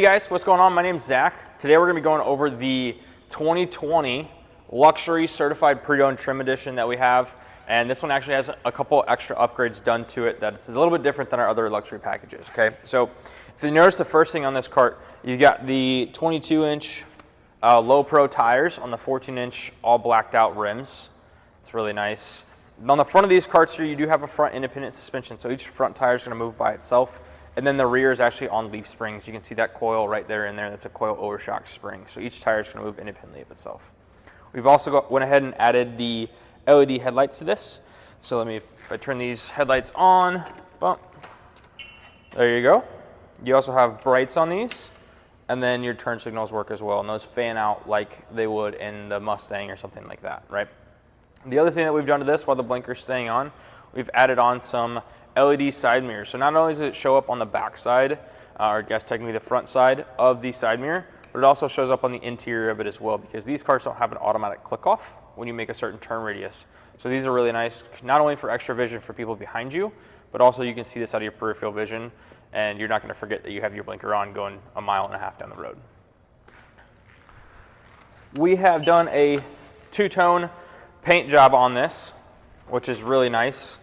Hey guys, what's going on? My name's Zach. Today we're going to be going over the 2020 Luxury Certified Pre-Owned Trim Edition that we have. And this one actually has a couple extra upgrades done to it that's a little bit different than our other luxury packages, okay? So if you notice the first thing on this cart, you've got the 22-inch low pro tires on the 14-inch all blacked out rims. It's really nice. On the front of these carts here, you do have a front independent suspension, so each front tire is going to move by itself. And then the rear is actually on leaf springs. You can see that coil right there in there. That's a coil overshock spring. So each tire is going to move independently of itself. We've also went ahead and added the LED headlights to this. So let me, if I turn these headlights on, bump, there you go. You also have brights on these, and then your turn signals work as well. And those fan out like they would in the Mustang or something like that, right? The other thing that we've done to this while the blinker's staying on, we've added on some LED side mirrors. So not only does it show up on the back side, or I guess technically the front side of the side mirror, but it also shows up on the interior of it as well, because these cars don't have an automatic click off when you make a certain turn radius. So these are really nice, not only for extra vision for people behind you, but also you can see this out of your peripheral vision, and you're not going to forget that you have your blinker on going 1.5 miles down the road. We have done a two-tone paint job on this, which is really nice.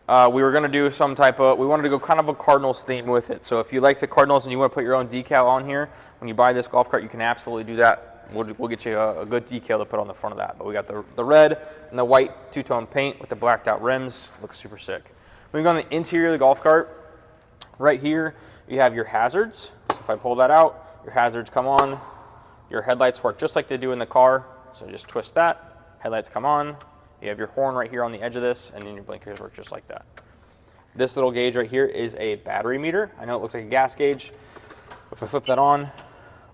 We were going to do some type of, we wanted to go kind of a Cardinals theme with it. So if you like the Cardinals and you want to put your own decal on here, when you buy this golf cart, you can absolutely do that. We'll get you a good decal to put on the front of that. But we got the red and the white two-tone paint with the blacked out rims. Looks super sick. Moving on the interior of the golf cart, right here you have your hazards. So if I pull that out, your hazards come on. Your headlights work just like they do in the car. So just twist that, headlights come on. You have your horn right here on the edge of this, and then your blinkers work just like that. This little gauge right here is a battery meter. I know it looks like a gas gauge. If I flip that on,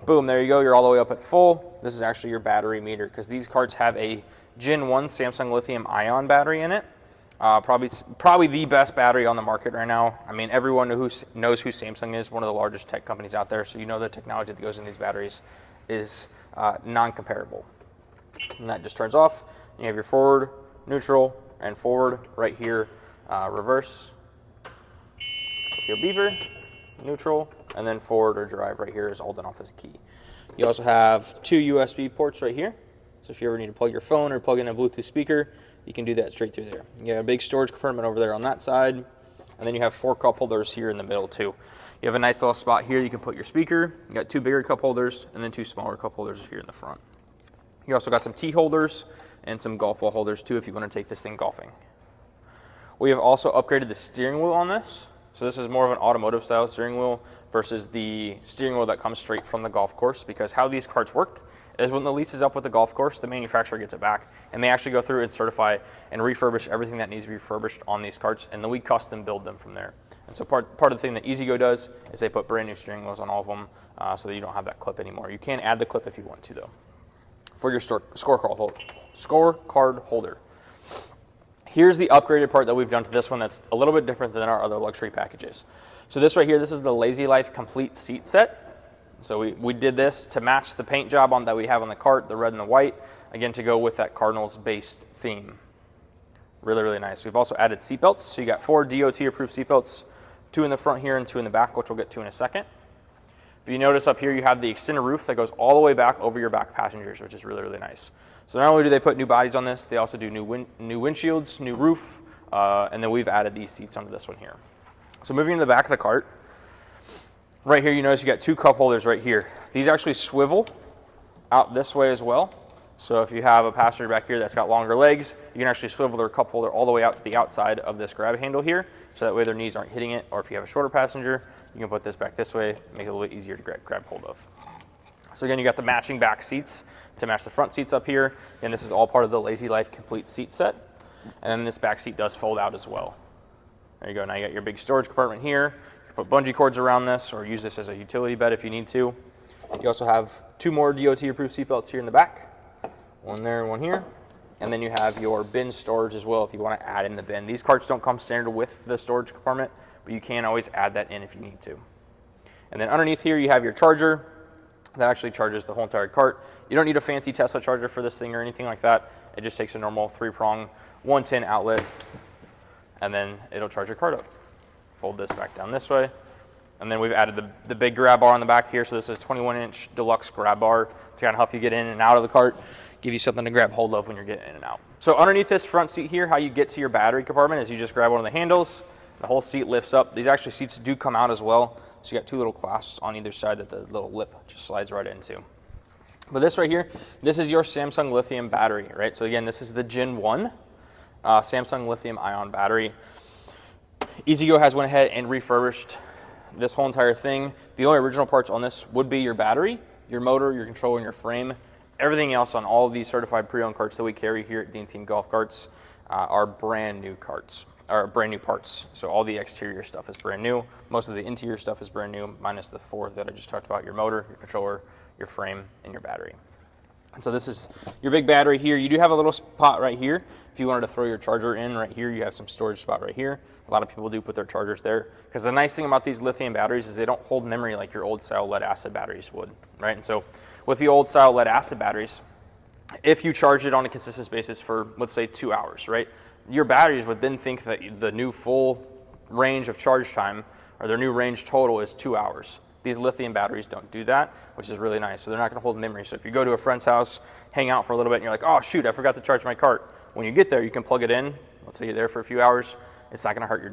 boom, there you go. You're all the way up at full. This is actually your battery meter, because these carts have a Gen 1 Samsung lithium-ion battery in it. Probably the best battery on the market right now. I mean, everyone knows who Samsung is, one of the largest tech companies out there, so you know the technology that goes in these batteries is non-comparable. And that just turns off. You have your forward, neutral, and forward right here, reverse with your beaver, neutral, and then forward or drive right here is all done off this key. You also have 2 USB ports right here. So if you ever need to plug your phone or plug in a Bluetooth speaker, you can do that straight through there. You have a big storage compartment over there on that side, and then you have 4 cup holders here in the middle too. You have a nice little spot here you can put your speaker. You got 2 bigger cup holders and then 2 smaller cup holders here in the front. You also got some tee holders and some golf ball holders too if you want to take this thing golfing. We have also upgraded the steering wheel on this. So this is more of an automotive style steering wheel versus the steering wheel that comes straight from the golf course, because how these carts work is when the lease is up with the golf course, the manufacturer gets it back, and they actually go through and certify and refurbish everything that needs to be refurbished on these carts, and then we custom build them from there. And so part of the thing that EasyGo does is they put brand new steering wheels on all of them, so that you don't have that clip anymore. You can add the clip if you want to though. For your scorecard holder. Here's the upgraded part that we've done to this one that's a little bit different than our other luxury packages. So this right here, this is the Lazy Life Complete Seat Set. So we did this to match the paint job that we have on the cart, the red and the white, again to go with that Cardinals-based theme. Really, really nice. We've also added seat belts. So you got 4 DOT-approved seat belts, 2 in the front here and 2 in the back, which we'll get to in a second. But you notice up here you have the extended roof that goes all the way back over your back passengers, which is really, really nice. So not only do they put new bodies on this, they also do new windshields, new roof, and then we've added these seats onto this one here. So moving to the back of the cart, right here you notice you got 2 cup holders right here. These actually swivel out this way as well. So if you have a passenger back here that's got longer legs, you can actually swivel their cup holder all the way out to the outside of this grab handle here, so that way their knees aren't hitting it. Or if you have a shorter passenger, you can put this back this way, make it a little bit easier to grab hold of. So again, you got the matching back seats to match the front seats up here, and this is all part of the Lazy Life Complete Seat Set. And then this back seat does fold out as well. There you go. Now you got your big storage compartment here. You can put bungee cords around this, or use this as a utility bed if you need to. You also have 2 more DOT-approved seat belts here in the back. One there and one here. And then you have your bin storage as well if you want to add in the bin. These carts don't come standard with the storage compartment, but you can always add that in if you need to. And then underneath here you have your charger that actually charges the whole entire cart. You don't need a fancy Tesla charger for this thing or anything like that. It just takes a normal 3-prong 110 outlet, and then it'll charge your cart up. Fold this back down this way, And then we've added the big grab bar on the back here. So this is a 21-inch deluxe grab bar to kind of help you get in and out of the cart, give you something to grab hold of when you're getting in and out. So underneath this front seat here, how you get to your battery compartment is you just grab one of the handles, the whole seat lifts up. These actually seats do come out as well. So you got 2 little clasps on either side that the little lip just slides right into. But this right here, this is your Samsung lithium battery, right? So again, this is the Gen 1 Samsung lithium ion battery. E-Z-GO has went ahead and refurbished this whole entire thing. The only original parts on this would be your battery, your motor, your controller, and your frame. Everything else on all of these certified pre-owned carts that we carry here at Dean Team Golf Carts are brand new carts, or brand new parts. So all the exterior stuff is brand new. Most of the interior stuff is brand new, minus the 4 that I just talked about: your motor, your controller, your frame, and your battery. And so this is your big battery here. You do have a little spot right here. If you wanted to throw your charger in right here, you have some storage spot right here. A lot of people do put their chargers there, because the nice thing about these lithium batteries is they don't hold memory like your old style lead acid batteries would, right? And so with the old style lead acid batteries, if you charge it on a consistent basis for, let's say, 2 hours, right? Your batteries would then think that the new full range of charge time, or their new range total, is 2 hours. These lithium batteries don't do that, which is really nice. So they're not going to hold memory. So if you go to a friend's house, hang out for a little bit, and you're like, oh shoot, I forgot to charge my cart. When you get there, you can plug it in. Let's say you're there for a few hours. It's not going to hurt your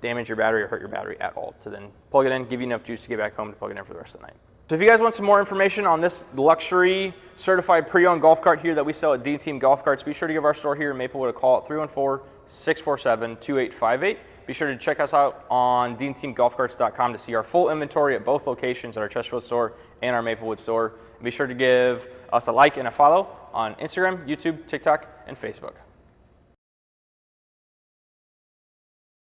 damage your battery or hurt your battery at all. To then plug it in, give you enough juice to get back home to plug it in for the rest of the night. So if you guys want some more information on this luxury certified pre-owned golf cart here that we sell at Dean Team Golf Carts, be sure to give our store here in Maplewood a call at 314-647-2858. Be sure to check us out on DeanTeamGolfCarts.com to see our full inventory at both locations, at our Chesterfield store and our Maplewood store. And be sure to give us a like and a follow on Instagram, YouTube, TikTok, and Facebook.